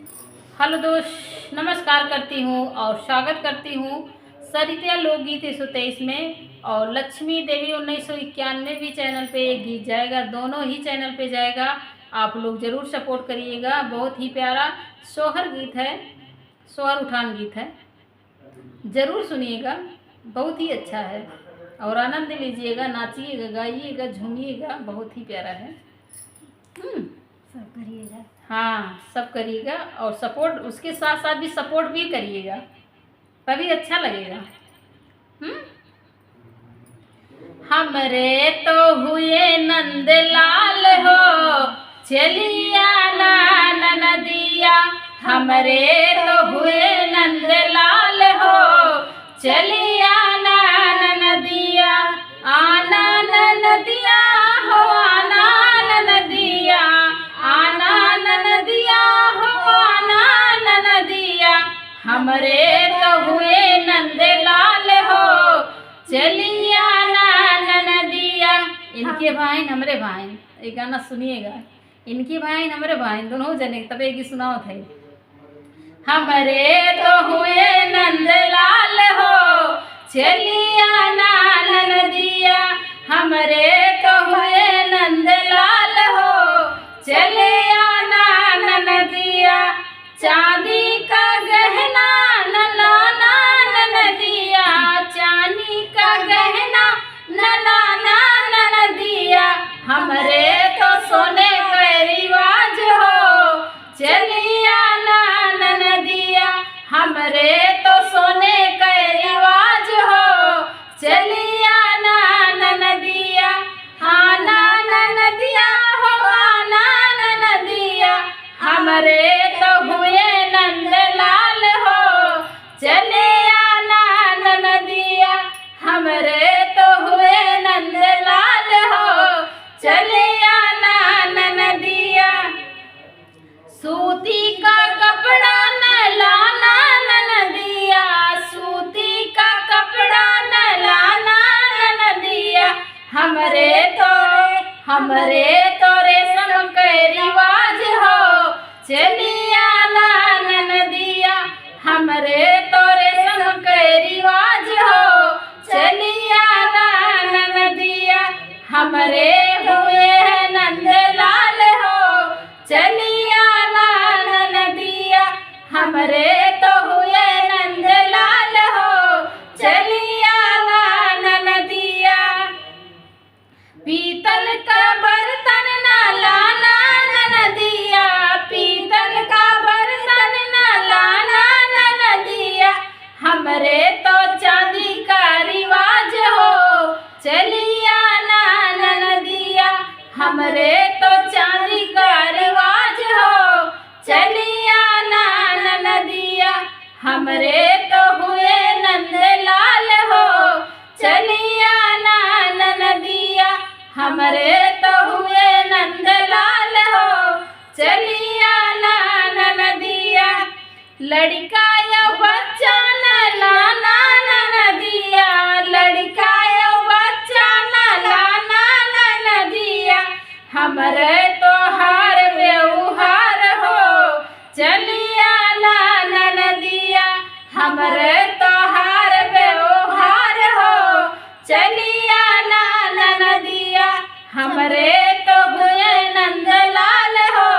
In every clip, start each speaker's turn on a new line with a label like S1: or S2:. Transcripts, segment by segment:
S1: Hello दोस्त, नमस्कार करती हूँ और स्वागत करती हूँ सरिता लोकगीत 123 में। और लक्ष्मी देवी 1991 भी चैनल पे एक गीत जाएगा, दोनों ही चैनल पे जाएगा। आप लोग ज़रूर सपोर्ट करिएगा। बहुत ही प्यारा सोहर गीत है, सोहर उठान गीत है, ज़रूर सुनिएगा। बहुत ही अच्छा है और आनंद लीजिएगा, नाचिएगा, गाइएगा, झूमिएगा। बहुत ही प्यारा है।
S2: सब करिएगा।
S1: हाँ, सब करिएगा और सपोर्ट, उसके साथ साथ भी सपोर्ट भी करिएगा, तभी अच्छा लगेगा। हमरे तो हुए नंदलाल हो, चलिया ना नदिया। हमरे तो हुए नंदलाल हो, चलिया ना नदिया। आना नदिया हो, आना नदिया, आना नदिया हो, आना नदिया। हमरे तो हुए नंदलाल हो, चलिया ना नदिया। इनके भाई हमरे भाई, ये गाना सुनिएगा। इनकी भाई हमरे भाई दोनों जने तब एक सुनाओ थे। हमरे तो हुए नंदलाल हो, चलिया ना नदिया। हमरे तो हुए नंदलाल हो, चलिया ना नदिया। चांदी का गहना न लाना नदिया, चांदी का गहना न लाना नदिया। हमरे तो सोने का रिवाज हो, चलिया ना नदिया। हमरे तो सोने का रिवाज हो, चलिया ना नदिया। आना नदिया हो, आना नदिया। हमरे तो हुए नंदलाल हो, चलिया ना नदिया। हमरे तो हुए नंदलाल हो, चलिया ना नदिया। सूती का कपड़ा न लाना नदिया, सूती का कपड़ा न लाना नदिया। हमरे तो रेशम के रिवाज हो, चलिया ना नदिया। हमरे तो रेशम के रिवाज हो, चलिया ना नदिया। हमरे हुए नंदलाल हो, चलिया ना नदिया। हमरे तो हुए नंदलाल हो, चलिया ना नदिया। पीतल का बर्तन न लाना नदिया, पीतल का बर्तन न लाना नदिया। हमरे तो चांदी का रिवाज हो, चलिया ना नदिया। हमरे तो चांदी का रिवाज हो, चलिया ना नदिया। हमरे तो हुए नंदलाल हो, चलिया ना नदिया। हमरे तो हुए नंदलाल हो, चलिया ना नदिया। लड़का या बच्चा न लाना नदिया, लड़का या बच्चा न लाना नदिया। हमरे तो हार व्यवहार हो, चलिया ना नदिया। हमरे तो हार व्यवहार हो, चलिया ना नदिया। हमरे तो हुए नंदलाल हो,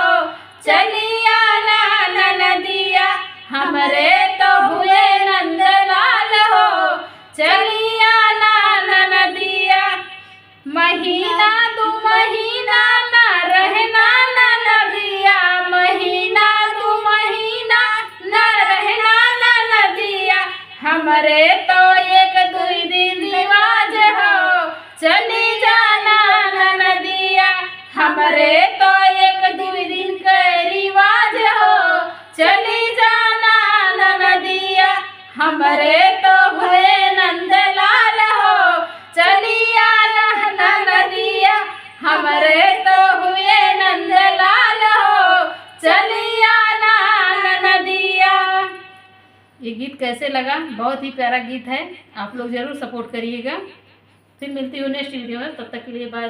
S1: चलिया ना नदिया। हमरे तो हुए नंदलाल हो, चलिया ना नदिया। महीना दू महीना न रहना नदिया, महीना दू महीना न रहना नदिया। हमरे तो एक दुई दिन रिवाज हो, चली जाना नदिया। हमरे तो एक दुई दिन के रिवाज हो, चली जाना नदिया। हमरे तो हुए नंदलाल हो, चलिया ना नदिया। हमरे तो हुए नंदलाल हो, चलिया ना नदिया। ये गीत कैसे लगा? बहुत ही प्यारा गीत है। आप लोग ज़रूर सपोर्ट करिएगा। फिर मिलती हूँ नेक्स्ट वीडियो में, तब तक के लिए बाय।